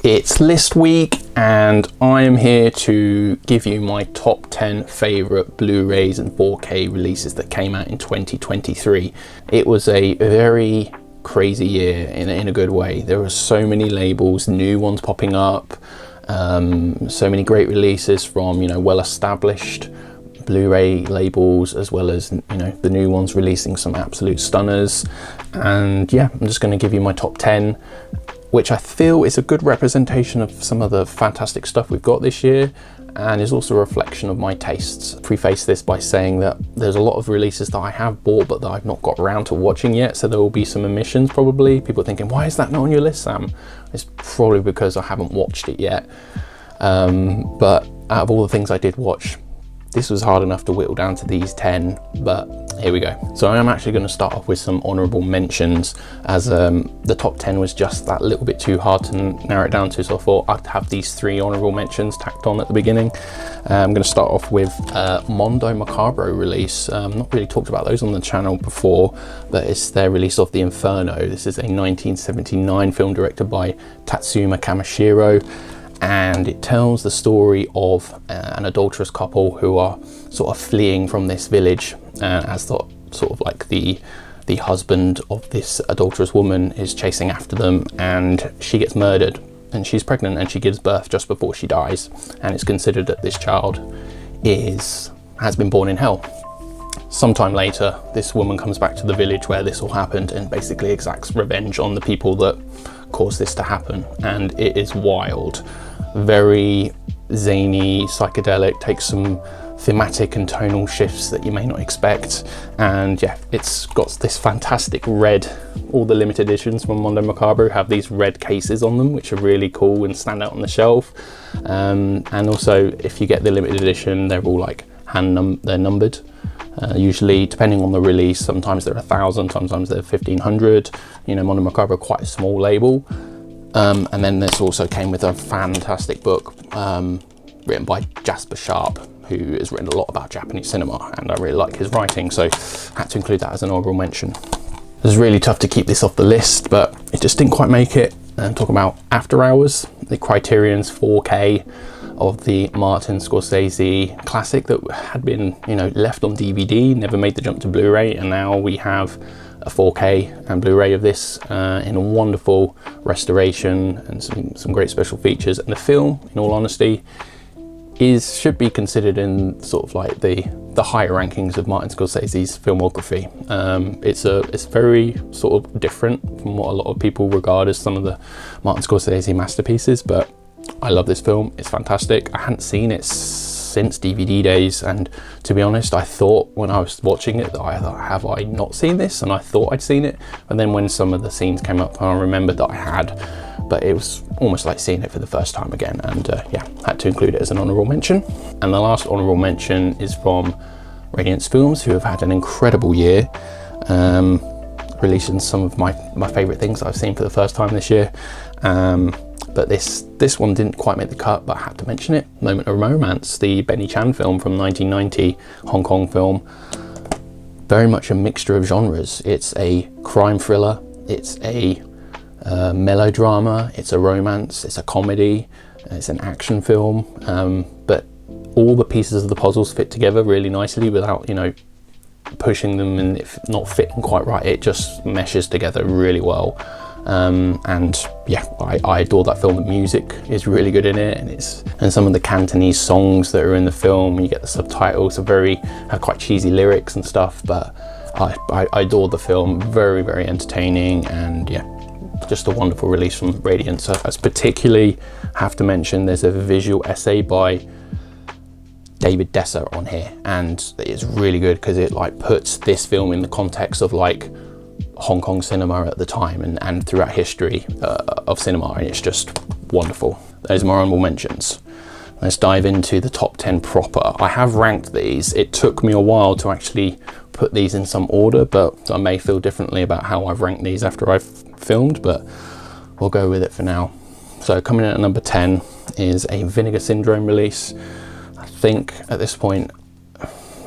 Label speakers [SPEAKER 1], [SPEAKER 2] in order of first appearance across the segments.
[SPEAKER 1] It's list week and I am here to give you my top 10 favourite Blu-rays and 4K releases that came out in 2023. It was a very crazy year in a good way. There were so many labels, new ones popping up, so many great releases from, well-established Blu-ray labels, as well as, the new ones releasing some absolute stunners. And yeah, I'm just going to give you my top 10, which I feel is a good representation of some of the fantastic stuff we've got this year, and is also a reflection of my tastes. Preface this by saying that there's a lot of releases that I have bought but that I've not got around to watching yet, so there will be some omissions probably. People thinking, why is that not on your list, Sam? It's probably because I haven't watched it yet. But out of all the things I did watch, this was hard enough to whittle down to these 10, but here we go. So I am actually going to start off with some honourable mentions, as the top 10 was just that little bit too hard to narrow it down to, so I thought I'd have these 3 honourable mentions tacked on at the beginning. I'm going to start off with Mondo Macabro release. Not really talked about those on the channel before, but it's their release of The Inferno. This is a 1979 film directed by Tatsuma Kamishiro, and it tells the story of an adulterous couple who are sort of fleeing from this village, as the husband of this adulterous woman is chasing after them, and she gets murdered, and she's pregnant and she gives birth just before she dies, and it's considered that this child has been born in hell. Sometime later, this woman comes back to the village where this all happened and basically exacts revenge on the people that caused this to happen, and it is wild. Very zany, psychedelic, takes some thematic and tonal shifts that you may not expect, and yeah, it's got this fantastic red. All the limited editions from Mondo Macabro have these red cases on them, which are really cool and stand out on the shelf. And also, if you get the limited edition, they're all like they're numbered. Usually, depending on the release, sometimes they're 1,000, sometimes they're 1,500. Mondo Macabro, quite a small label. And then this also came with a fantastic book written by Jasper Sharp, who has written a lot about Japanese cinema, and I really like his writing, so I had to include that as an honourable mention. It was really tough to keep this off the list, but it just didn't quite make it. And talk about After Hours, the Criterion's 4K of the Martin Scorsese classic that had been, left on DVD, never made the jump to Blu-ray, and now we have a 4K and Blu-ray of this in a wonderful restoration and some great special features. And the film, in all honesty, should be considered in sort of like the higher rankings of Martin Scorsese's filmography. It's very sort of different from what a lot of people regard as some of the Martin Scorsese masterpieces, but I love this film. It's fantastic. I hadn't seen it since DVD days, and to be honest, I thought when I was watching it that have I not seen this, and I thought I'd seen it, and then when some of the scenes came up, I remembered that I had, but it was almost like seeing it for the first time again, and yeah, had to include it as an honourable mention. And the last honourable mention is from Radiance Films, who have had an incredible year, releasing some of my favourite things that I've seen for the first time this year. But this one didn't quite make the cut, but I had to mention it. Moment of Romance, the Benny Chan film from 1990, Hong Kong film. Very much a mixture of genres. It's a crime thriller, it's a melodrama, it's a romance, it's a comedy, it's an action film. But all the pieces of the puzzles fit together really nicely without, pushing them and it not fitting quite right. It just meshes together really well. And yeah, I adore that film. The music is really good in it, and some of the Cantonese songs that are in the film, when you get the subtitles, have quite cheesy lyrics and stuff, but I adore the film. Very, very entertaining, and yeah, just a wonderful release from Radiance. I particularly have to mention there's a visual essay by David Desser on here, and it's really good because it puts this film in the context of Hong Kong cinema at the time and throughout history of cinema, and it's just wonderful. Those are my honourable mentions. Let's dive into the top 10 proper. I have ranked these. It took me a while to actually put these in some order, but I may feel differently about how I've ranked these after I've filmed, but we'll go with it for now. So coming in at number 10 is a Vinegar Syndrome release. I think at this point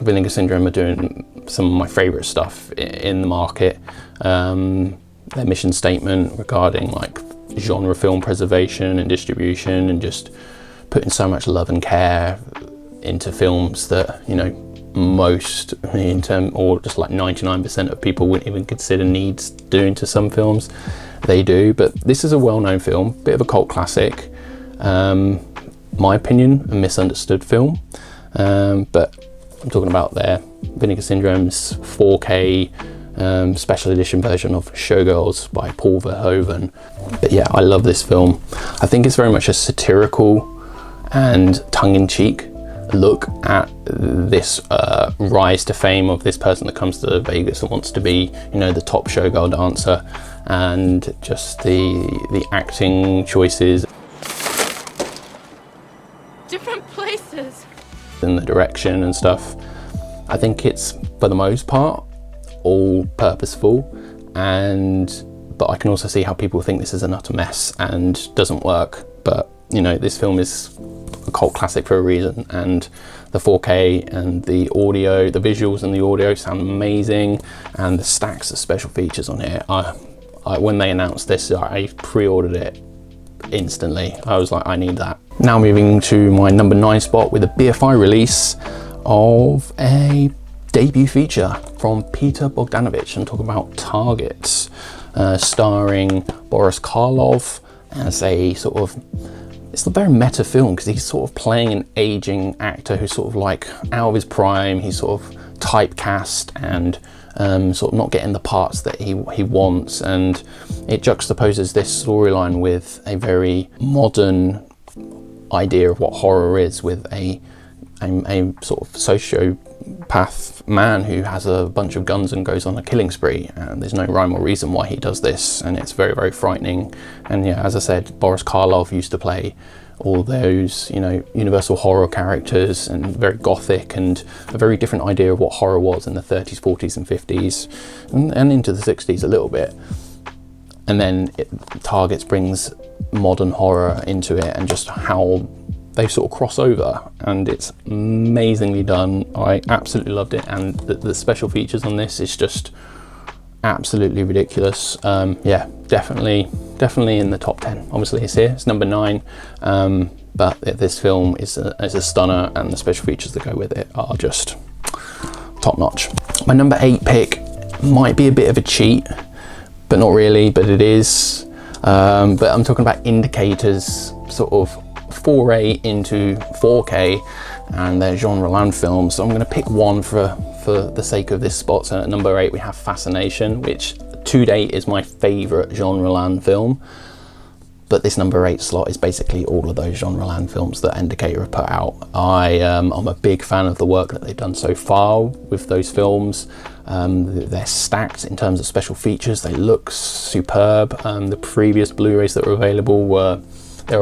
[SPEAKER 1] Vinegar Syndrome are doing some of my favourite stuff in the market. Their mission statement regarding genre film preservation and distribution, and just putting so much love and care into films that, you know, most or just like 99% of people wouldn't even consider needs doing to some films. They do. But this is a well-known film, bit of a cult classic, my opinion, a misunderstood film, but I'm talking about their Vinegar Syndrome's 4K special edition version of Showgirls by Paul Verhoeven. But yeah, I love this film. I think it's very much a satirical and tongue-in-cheek look at this rise to fame of this person that comes to Vegas and wants to be, you know, the top showgirl dancer, and just the acting choices,
[SPEAKER 2] different places,
[SPEAKER 1] and the direction and stuff. I think it's, for the most part, all purposeful, but I can also see how people think this is an utter mess and doesn't work. But you know, this film is a cult classic for a reason, and the 4K and the audio, the visuals and the audio sound amazing, and the stacks of special features on here. When they announced this, I pre-ordered it instantly. I was like, I need that. Now moving to my number 9 spot with a BFI release of a debut feature from Peter Bogdanovich, and talk about Targets, starring Boris Karloff as a sort of, it's a very meta film because he's sort of playing an aging actor who's sort of like out of his prime. He's sort of typecast and sort of not getting the parts that he wants, and it juxtaposes this storyline with a very modern idea of what horror is, with a sort of sociopath man who has a bunch of guns and goes on a killing spree, and there's no rhyme or reason why he does this, and it's very, very frightening. And yeah, as I said, Boris Karloff used to play all those, you know, universal horror characters, and very gothic, and a very different idea of what horror was in the 30s, 40s and 50s, and into the 60s a little bit. And then Targets brings modern horror into it, and just how they sort of cross over, and it's amazingly done. I absolutely loved it, and the special features on this is just absolutely ridiculous. Yeah, definitely in the top 10. Obviously it's here, it's number 9, but this film is a stunner, and the special features that go with it are just top notch. My number 8 pick might be a bit of a cheat, but not really, but it is. But I'm talking about Indicator's sort of foray into 4K and their genre-land films. So I'm going to pick one for the sake of this spot. So at number 8 we have Fascination, which to date is my favourite genre-land film. But this number 8 slot is basically all of those genre-land films that Indicator have put out. I'm a big fan of the work that they've done so far with those films. They're stacked in terms of special features. They look superb. The previous Blu-rays that were available were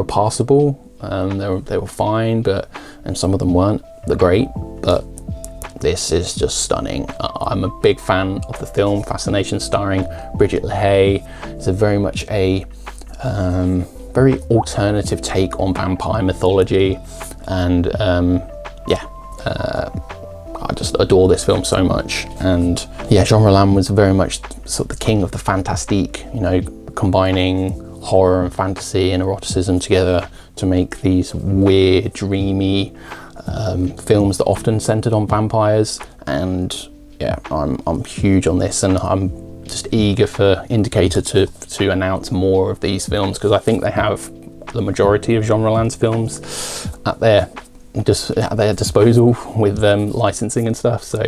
[SPEAKER 1] passable. They were fine, and some of them weren't great, but this is just stunning. I'm a big fan of the film Fascination, starring Bridget LaHaye. It's very much a very alternative take on vampire mythology, and I just adore this film so much. And yeah, Genre-Land was very much sort of the king of the fantastique, you know, combining horror and fantasy and eroticism together to make these weird, dreamy films that often centered on vampires. And yeah, I'm huge on this, and I'm just eager for Indicator to announce more of these films, because I think they have the majority of Genre-Land's films at their disposal with licensing and stuff. So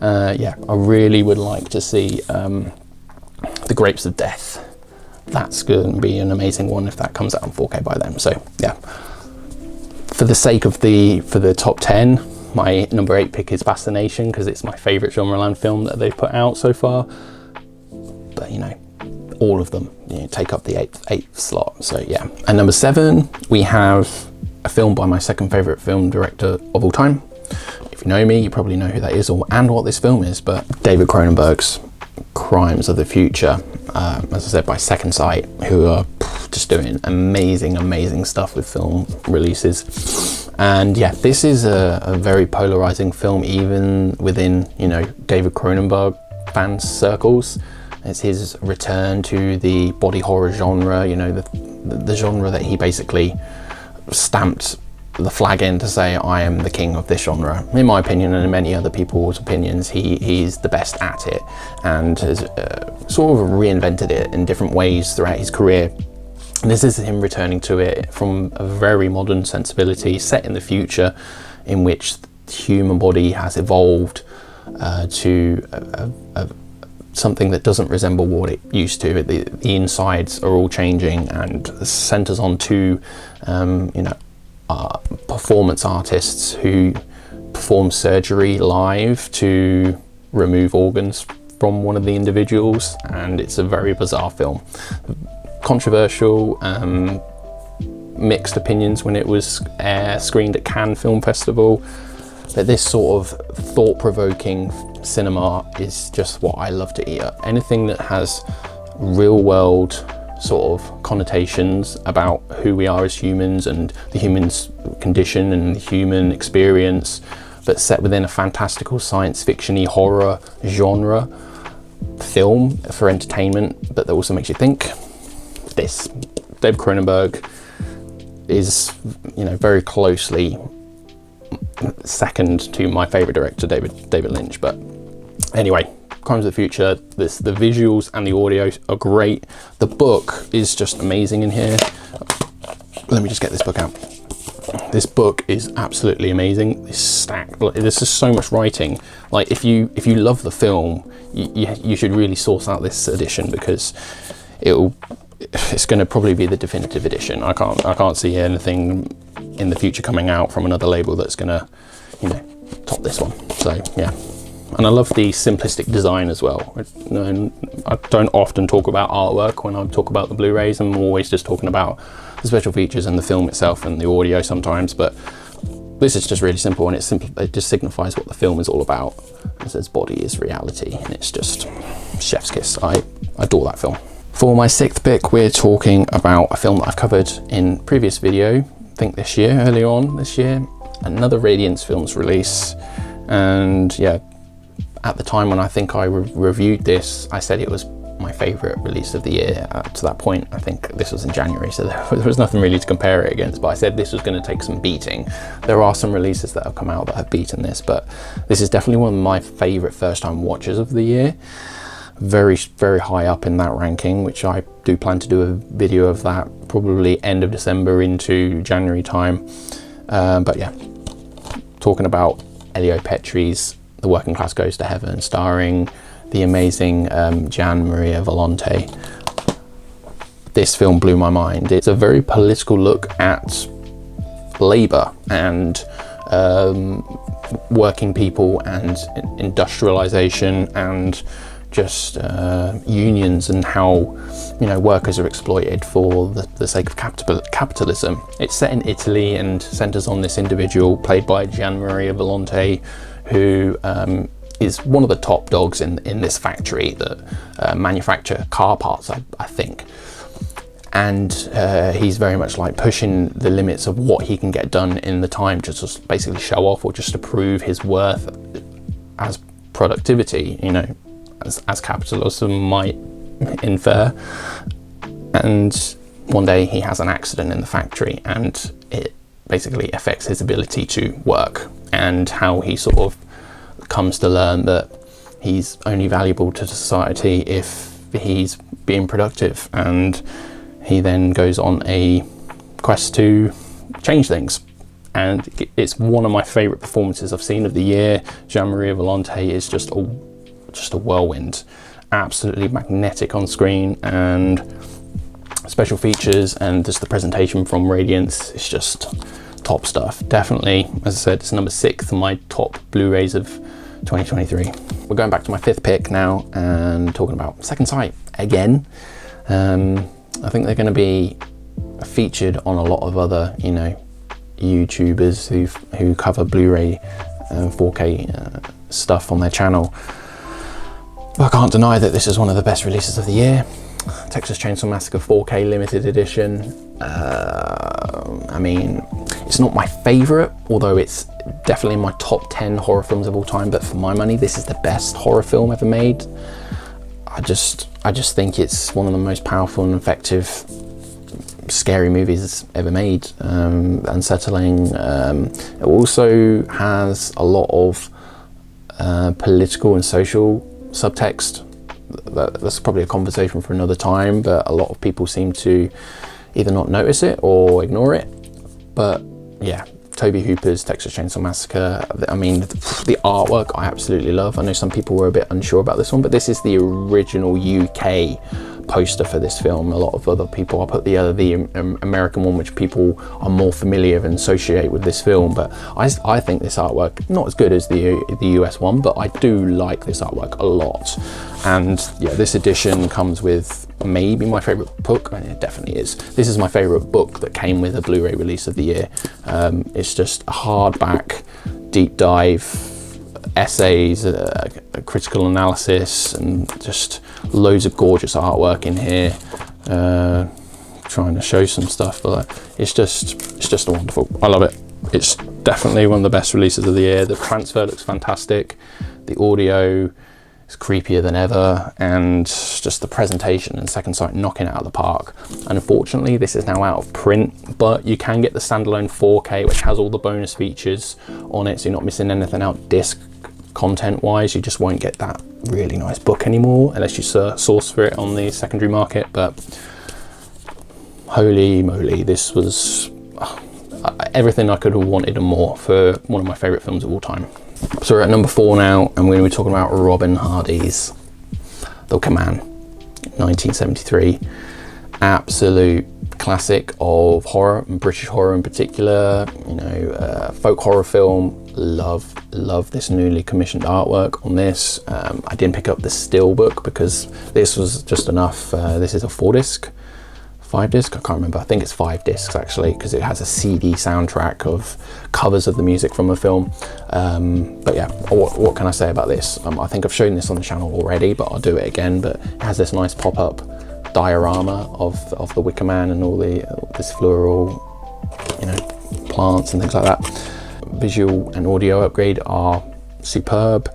[SPEAKER 1] yeah, I really would like to see The Grapes of Death. That's going to be an amazing one if that comes out on 4K by then. So yeah, for the sake of the top 10, my number 8 pick is Fascination, because it's my favourite Genre-Land film that they've put out so far. But you know, all of them, you know, take up the eighth slot. So yeah. And number 7, we have a film by my second favourite film director of all time. If you know me, you probably know who that is and what this film is, but David Cronenberg's Crimes of the Future, as I said, by Second Sight, who are just doing amazing stuff with film releases. And yeah, this is a very polarizing film, even within, you know, David Cronenberg fan circles. It's his return to the body horror genre, you know, the genre that he basically stamped the flag in to say, I am the king of this genre. In my opinion, and in many other people's opinions, he's the best at it, and has sort of reinvented it in different ways throughout his career. And this is him returning to it from a very modern sensibility, set in the future, in which the human body has evolved to something that doesn't resemble what it used to. The insides are all changing, and centers on two, performance artists who perform surgery live to remove organs from one of the individuals, and it's a very bizarre film. Controversial, mixed opinions when it was screened at Cannes Film Festival, but this sort of thought-provoking cinema is just what I love to eat up. Anything that has real-world sort of connotations about who we are as humans and the human's condition and the human experience, but set within a fantastical science fiction-y horror genre film for entertainment, but that also makes you think. This David Cronenberg is, you know, very closely second to my favorite director, David Lynch. But anyway, Crimes of the Future, the visuals and the audio are great. The book is just amazing in here. Let me just get this book out. This book is absolutely amazing. This stack, this is so much writing. Like, if you love the film, you should really source out this edition, because it's going to probably be the definitive edition. I can't see anything in the future coming out from another label that's going to, you know, top this one. So yeah. And I love the simplistic design as well. I don't often talk about artwork when I talk about the Blu-rays. I'm always just talking about the special features and the film itself and the audio sometimes, but this is just really simple, and it just signifies what the film is all about. It says body is reality, and it's just chef's kiss. I adore that film. For my sixth pick, we're talking about a film that I've covered in previous video, I think earlier on this year, another Radiance Films release. And yeah, at the time when I think I reviewed this, I said it was my favorite release of the year. To that point, I think this was in January, so there was nothing really to compare it against, but I said this was going to take some beating. There are some releases that have come out that have beaten this, but this is definitely one of my favorite first time watches of the year. Very, very high up in that ranking, which I do plan to do a video of that probably end of December into January time. But yeah, talking about Elio Petri's The Working Class Goes to Heaven, starring the amazing Gian Maria Volonté. This film blew my mind. It's a very political look at labour and working people and industrialisation and just unions, and how, you know, workers are exploited for the sake of capitalism. It's set in Italy and centres on this individual played by Gian Maria Volonté, who is one of the top dogs in this factory that manufacture car parts, I think. And he's very much like pushing the limits of what he can get done in the time to just basically show off, or just to prove his worth as productivity, you know, as capitalism might infer. And one day he has an accident in the factory, and it basically affects his ability to work, and how he sort of comes to learn that he's only valuable to society if he's being productive. And he then goes on a quest to change things, and it's one of my favorite performances I've seen of the year. Gian Maria Volonté is just a whirlwind, absolutely magnetic on screen, and special features and just the presentation from Radiance is just top stuff. Definitely, as I said, it's number 6 on my top Blu-rays of 2023. We're going back to my 5th pick now and talking about Second Sight again. I think they're going to be featured on a lot of other, you know, YouTubers who cover Blu-ray and 4K stuff on their channel. But I can't deny that this is one of the best releases of the year. Texas Chainsaw Massacre 4K limited edition. I mean, it's not my favorite, although it's definitely in my top 10 horror films of all time, but for my money, this is the best horror film ever made. I just think it's one of the most powerful and effective scary movies ever made. Unsettling. It also has a lot of political and social subtext. That's probably a conversation for another time, but a lot of people seem to either not notice it or ignore it. But yeah, Tobe Hooper's Texas Chainsaw Massacre, I mean, the artwork I absolutely love. I know some people were a bit unsure about this one, but this is the original UK poster for this film. A lot of other people, I'll put the American one, which people are more familiar and associate with this film, but I think this artwork, not as good as the US one, but I do like this artwork a lot. And yeah, this edition comes with maybe my favorite book, and it definitely is. This is my favorite book that came with a Blu-ray release of the year. It's just a hardback, deep dive essays, a critical analysis, and just loads of gorgeous artwork in here. Trying to show some stuff, but it's just wonderful. I love it. It's definitely one of the best releases of the year. The transfer looks fantastic. The audio is creepier than ever, and just the presentation and Second Sight knocking it out of the park. And unfortunately, this is now out of print, but you can get the standalone 4K, which has all the bonus features on it, so you're not missing anything out disc content wise. You just won't get that really nice book anymore unless you source for it on the secondary market. But holy moly, this was everything I could have wanted and more for one of my favorite films of all time. So we're at number 4 now, and we're going to be talking about Robin Hardy's The Wicker Man, 1973. Absolute classic of horror, and British horror in particular. You know, folk horror film. Love this newly commissioned artwork on this. I didn't pick up the still book because this was just enough. This is a 5 disc, I can't remember. I think it's 5 discs actually, because it has a CD soundtrack of covers of the music from the film. But yeah, what can I say about this? I think I've shown this on the channel already, but I'll do it again. But it has this nice pop-up diorama of the Wicker Man and all this floral, you know, plants and things like that. Visual and audio upgrade are superb.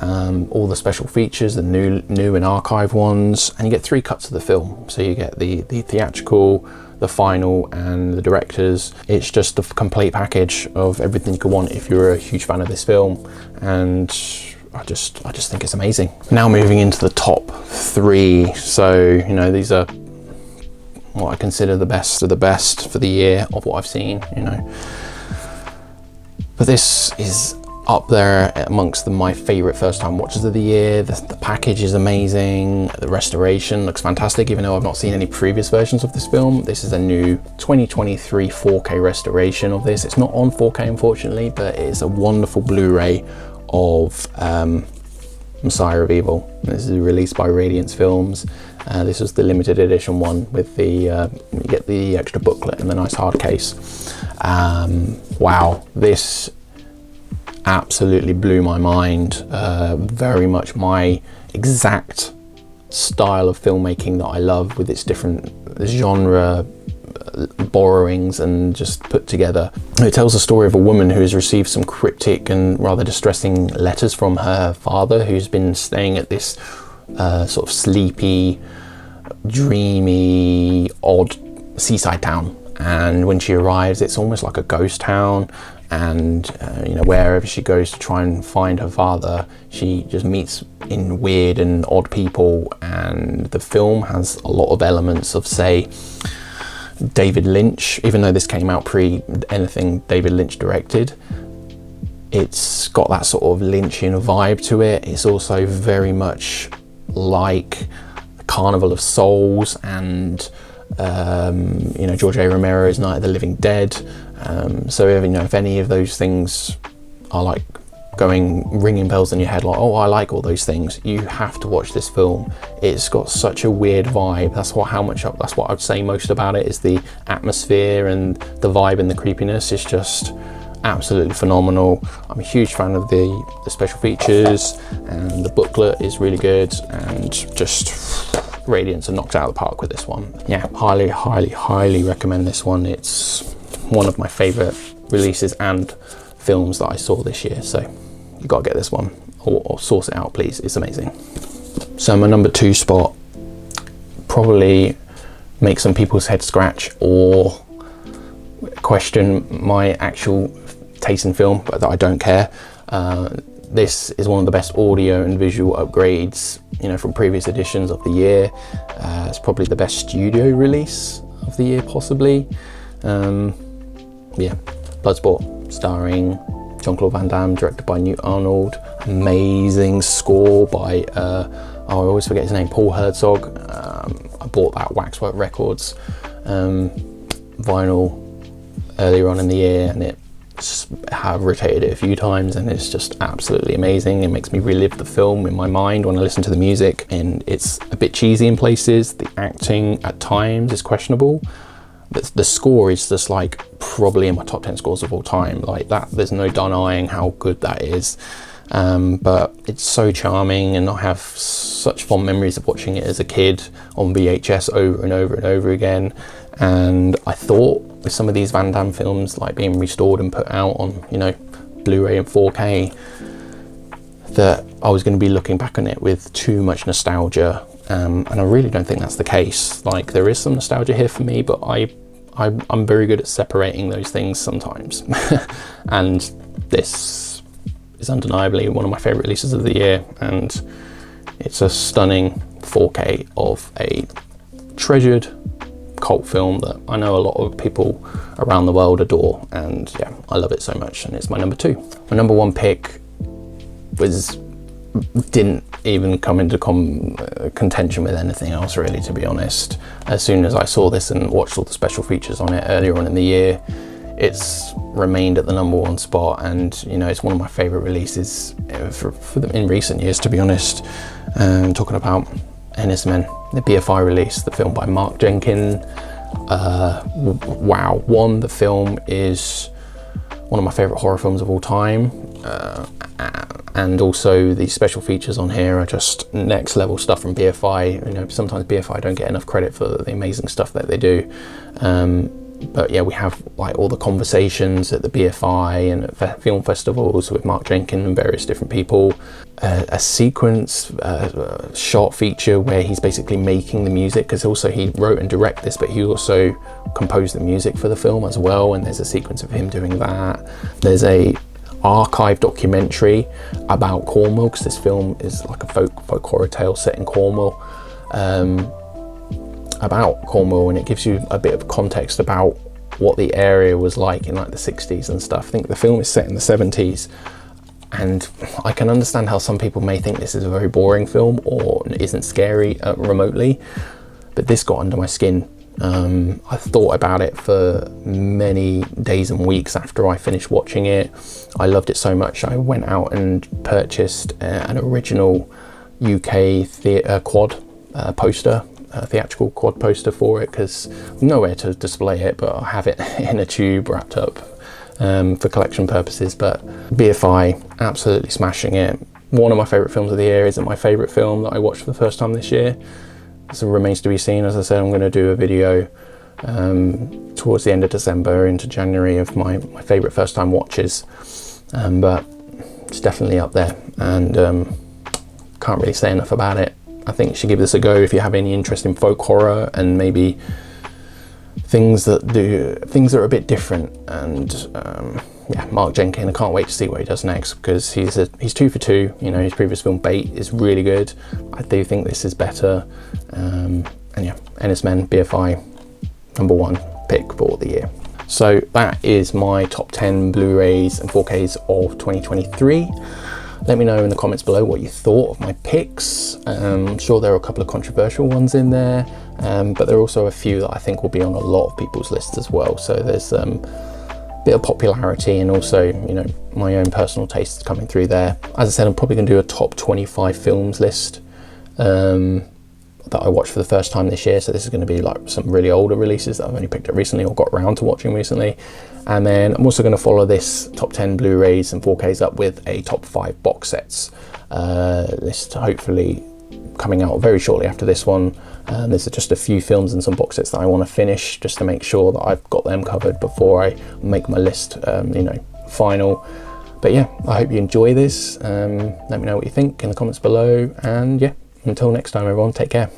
[SPEAKER 1] All the special features, the new and archive ones, and you get 3 cuts of the film. So you get the theatrical, the final, and the director's. It's just a complete package of everything you could want if you're a huge fan of this film, and I just think it's amazing. Now moving into the top 3. So, you know, these are what I consider the best of the best for the year of what I've seen, you know. But this is up there amongst my favorite first time watches of the year. The package is amazing. The restoration looks fantastic, even though I've not seen any previous versions of this film. This is a new 2023 4K restoration of this. It's not on 4K unfortunately, but it's a wonderful Blu-ray of Messi of Evil. This is released by Radiance Films. This was the limited edition one with the you get the extra booklet and the nice hard case. Wow, this absolutely blew my mind. Very much my exact style of filmmaking that I love, with its different genre borrowings and just put together. It tells the story of a woman who has received some cryptic and rather distressing letters from her father, who's been staying at this sort of sleepy, dreamy, odd seaside town. And when she arrives, it's almost like a ghost town. And you know, wherever she goes to try and find her father, she just meets in weird and odd people. And the film has a lot of elements of, say, David Lynch. Even though this came out pre anything David Lynch directed, it's got that sort of Lynchian vibe to it. It's also very much like Carnival of Souls and you know, George A. Romero's Night of the Living Dead. So you know, if any of those things are like ringing bells in your head, like, oh, I like all those things, you have to watch this film. It's got such a weird vibe. That's what I'd say most about it, is the atmosphere and the vibe and the creepiness. It's just absolutely phenomenal. I'm a huge fan of the special features, and the booklet is really good, and just Radiance are knocked out of the park with this one. Yeah, highly recommend this one. It's one of my favorite releases and films that I saw this year, so you gotta get this one, or source it out please. It's amazing. So my number 2 spot probably makes some people's head scratch or question my actual taste in film, but I don't care. This is one of the best audio and visual upgrades, from previous editions of the year. It's probably the best studio release of the year, possibly. Bloodsport, starring Jean-Claude Van Damme, directed by Newt Arnold. Amazing score by, I always forget his name, Paul Herzog. I bought that Waxwork Records vinyl earlier on in the year, and have rotated it a few times, and it's just absolutely amazing. It makes me relive the film in my mind when I listen to the music, and it's a bit cheesy in places. The acting at times is questionable. The score is just like probably in my top 10 scores of all time. Like that, there's no denying how good that is. But it's so charming, and I have such fond memories of watching it as a kid on VHS over and over and over again. And I thought with some of these Van Damme films like being restored and put out on, Blu-ray and 4K, that I was going to be looking back on it with too much nostalgia. And I really don't think that's the case. Like, there is some nostalgia here for me, but I'm very good at separating those things sometimes. And this is undeniably one of my favorite releases of the year, and it's a stunning 4K of a treasured cult film that I know a lot of people around the world adore, and yeah, I love it so much, and it's my number 2. My number 1 pick didn't even come into contention with anything else, really, to be honest. As soon as I saw this and watched all the special features on it earlier on in the year, it's remained at the number 1 spot, and it's one of my favorite releases in recent years, to be honest. Talking about Ennis Men, the BFI release, the film by Mark Jenkins. Wow, the film is one of my favorite horror films of all time, and also the special features on here are just next level stuff from BFI. Sometimes BFI don't get enough credit for the amazing stuff that they do. But yeah, we have like all the conversations at the BFI and at film festivals with Mark Jenkins and various different people. A sequence, short feature where he's basically making the music, because also he wrote and directed this, but he also composed the music for the film as well. And there's a sequence of him doing that. There's a archive documentary about Cornwall, because this film is like a folk horror tale set in Cornwall. About Cornwall, and it gives you a bit of context about what the area was like in like the 60s and stuff. I think the film is set in the 70s, and I can understand how some people may think this is a very boring film or isn't scary remotely, but this got under my skin. I thought about it for many days and weeks after I finished watching it. I loved it so much I went out and purchased an original UK quad poster, theatrical quad poster for it, because nowhere to display it, but I have it in a tube wrapped up for collection purposes. But BFI absolutely smashing it. One of my favorite films of the year. Isn't my favorite film that I watched for the first time this year, so it remains to be seen. As I said, I'm going to do a video towards the end of December into January of my favorite first time watches, but it's definitely up there, and can't really say enough about it. I think you should give this a go if you have any interest in folk horror and maybe things that are a bit different. And yeah, Mark Jenkins, I can't wait to see what he does next, because he's 2 for 2. His previous film Bait is really good. I do think this is better. And yeah, Ennis Men, BFI, number 1 pick for the year. So that is my top 10 Blu-rays and 4Ks of 2023. Let me know in the comments below what you thought of my picks. I'm sure there are a couple of controversial ones in there, but there are also a few that I think will be on a lot of people's lists as well. So there's a bit of popularity, and also, my own personal tastes coming through there. As I said, I'm probably going to do a top 25 films list that I watched for the first time this year. So this is going to be like some really older releases that I've only picked up recently or got around to watching recently. And then I'm also going to follow this top 10 Blu-rays and 4Ks up with a top 5 box sets list, hopefully coming out very shortly after this one. There's just a few films and some box sets that I want to finish, just to make sure that I've got them covered before I make my list, final. But yeah, I hope you enjoy this. Let me know what you think in the comments below, and yeah, Until next time, everyone, take care.